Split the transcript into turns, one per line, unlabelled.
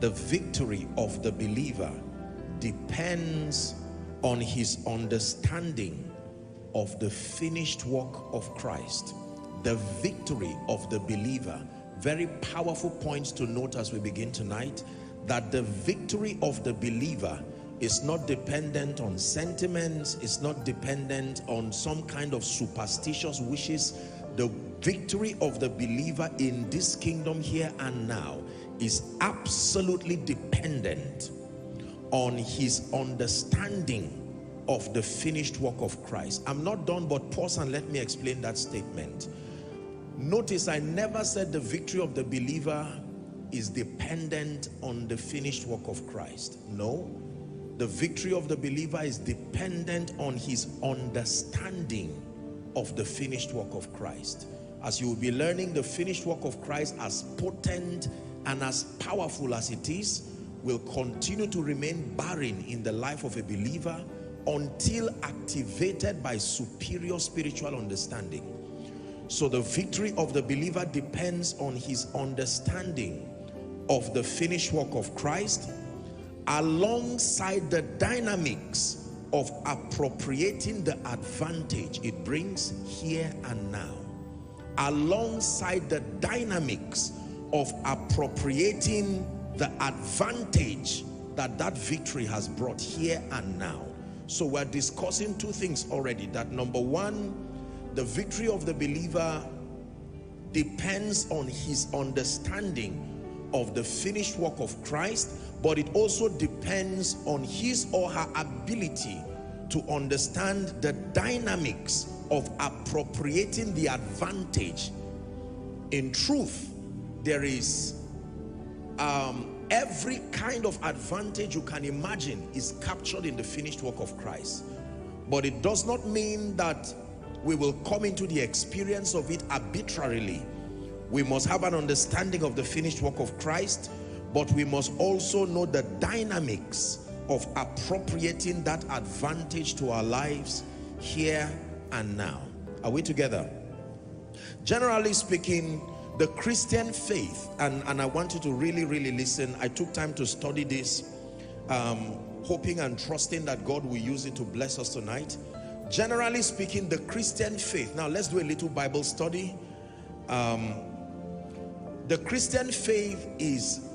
the victory of the believer depends on his understanding of the finished work of Christ. The victory of the believer, very powerful points to note as we begin tonight, that the victory of the believer is not dependent on sentiments, it's not dependent on some kind of superstitious wishes. The victory of the believer in this kingdom here and now is absolutely dependent on his understanding of the finished work of Christ. I'm not done, but pause and let me explain that statement. Notice I never said the victory of the believer is dependent on the finished work of Christ. No, the victory of the believer is dependent on his understanding of the finished work of Christ. As you will be learning, the finished work of Christ, as potent and as powerful as it is, will continue to remain barren in the life of a believer until activated by superior spiritual understanding. So the victory of the believer depends on his understanding of the finished work of Christ, alongside the dynamics of appropriating the advantage it brings here and now. Alongside the dynamics of appropriating the advantage that that victory has brought here and now. So we're discussing two things already. That number one, the victory of the believer depends on his understanding of the finished work of Christ, but it also depends on his or her ability to understand the dynamics of appropriating the advantage. In truth, there is every kind of advantage you can imagine is captured in the finished work of Christ. But it does not mean that we will come into the experience of it arbitrarily. We must have an understanding of the finished work of Christ, but we must also know the dynamics of appropriating that advantage to our lives here and now. Are we together? Generally speaking, the Christian faith, and I want you to really listen. I took time to study this, hoping and trusting that God will use it to bless us tonight. Generally speaking, the Christian faith, now let's do a little Bible study. The Christian faith is